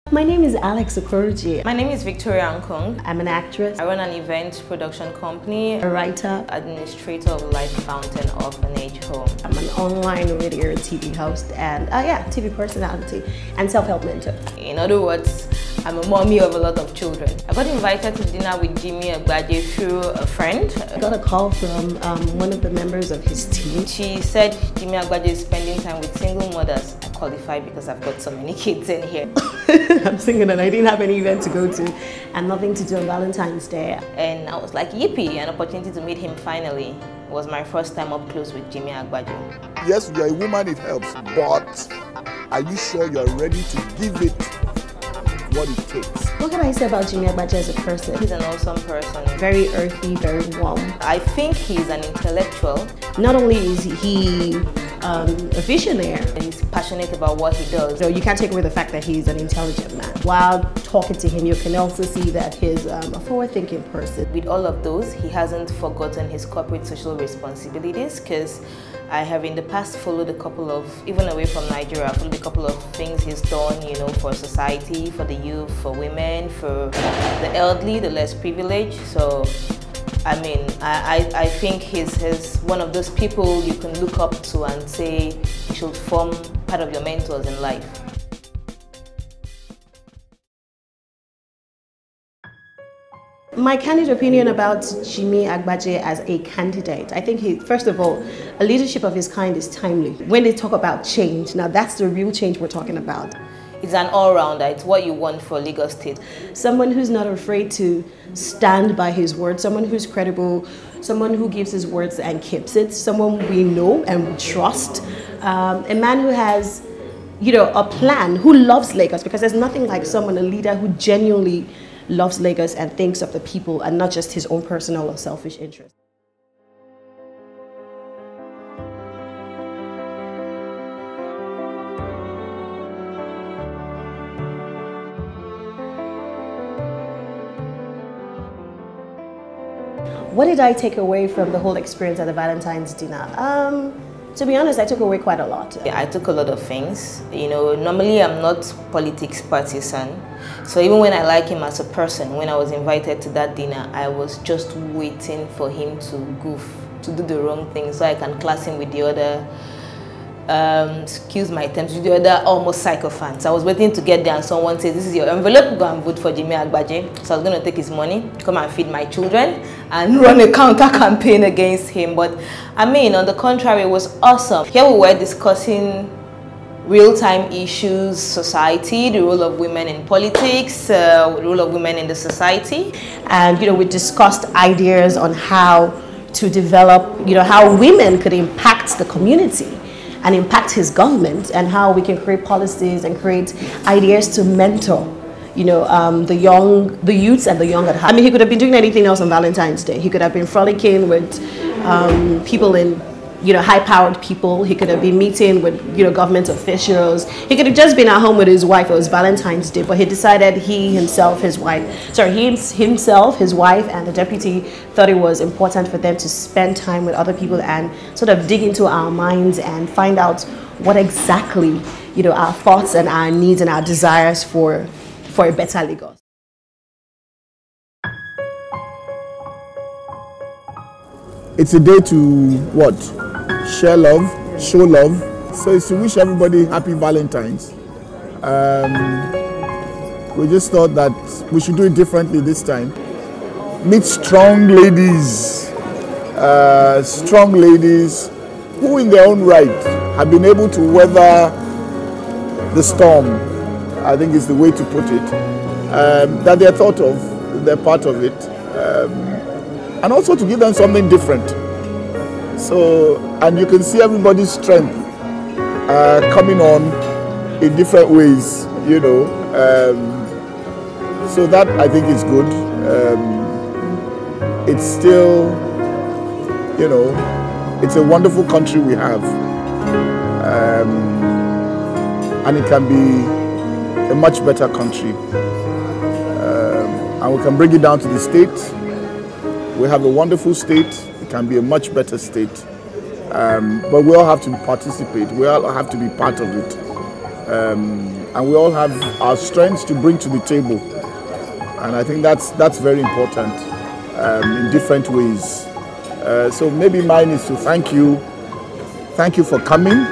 My name is Alex Okoroji. My name is Victoria Nkong. I'm an actress. I run an event production company, a writer, administrator of Life Fountain Orphanage Home. I'm an online radio and TV host and TV personality and self-help mentor. In other words, I'm a mommy of a lot of children. I got invited to dinner with Jimi Agbaje through a friend. I got a call from one of the members of his team. She said Jimi Agbaje is spending time with single mothers. I qualify because I've got so many kids in here. I'm single and I didn't have any event to go to and nothing to do on Valentine's Day. And I was like, yippee, an opportunity to meet him finally. It was my first time up close with Jimi Agbaje. Yes, you're a woman, it helps, but are you sure you're ready to give it what it takes? What can I say about Jimi Agbaje as a person? He's an awesome person. Very earthy, very warm. I think he's an intellectual. Not only is he a visionary, he's passionate about what he does. So you can't take away the fact that he's an intelligent man. While talking to him, you can also see that he's a forward-thinking person. With all of those, he hasn't forgotten his corporate social responsibilities, because I have in the past followed a couple of, even away from Nigeria, followed a couple of things he's done, you know, for society, for the youth, for women, for the elderly, the less privileged. So, I mean, I think he's one of those people you can look up to and say you should form part of your mentors in life. My candid opinion about Jimi Agbaje as a candidate, I think first of all, a leadership of his kind is timely. When they talk about change, now that's the real change we're talking about. It's an all-rounder. It's what you want for Lagos State. Someone who's not afraid to stand by his word, someone who's credible, someone who gives his words and keeps it, someone we know and we trust, a man who has, you know, a plan, who loves Lagos, because there's nothing like someone, a leader who genuinely loves Lagos and thinks of the people and not just his own personal or selfish interests. What did I take away from the whole experience at the Valentine's dinner? To be honest, I took away quite a lot. Yeah, I took a lot of things. You know, normally I'm not politics partisan. So even when I like him as a person, when I was invited to that dinner, I was just waiting for him to goof, to do the wrong thing so I can class him with the other, excuse my terms, with the other almost sycophants. I was waiting to get there and someone said, this is your envelope, go and vote for Jimi Agbaje. So I was going to take his money, come and feed my children and run a counter campaign against him. But I mean, on the contrary, it was awesome. Here we were discussing real-time issues, society, the role of women in politics, the role of women in the society. And, you know, we discussed ideas on how to develop, you know, how women could impact the community and impact his government, and how we can create policies and create ideas to mentor, you know, the youths and the young at heart. I mean, he could have been doing anything else on Valentine's Day. He could have been frolicking with people in, you know, high-powered people. He could have been meeting with, you know, government officials. He could have just been at home with his wife. It was Valentine's Day, but he decided himself, his wife, and the deputy thought it was important for them to spend time with other people and sort of dig into our minds and find out what exactly, you know, our thoughts and our needs and our desires for a better Lagos. It's a day to what? Share love, show love. So it's to wish everybody happy Valentines. We just thought that we should do it differently this time. Meet strong ladies who in their own right have been able to weather the storm, I think is the way to put it. That they're thought of, they're part of it. And also to give them something different. So, and you can see everybody's strength coming on in different ways, you know. So that I think is good. It's still, you know, it's a wonderful country we have. And it can be a much better country. And we can bring it down to the state. We have a wonderful state. It can be a much better state. But we all have to participate. We all have to be part of it. and we all have our strengths to bring to the table. And I think that's very important in different ways. So maybe mine is to thank you for coming,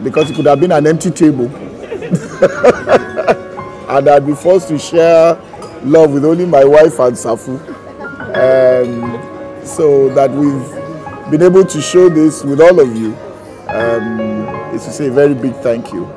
because it could have been an empty table and I'd be forced to share love with only my wife and Safu. So that we've been able to show this with all of you is to say a very big thank you.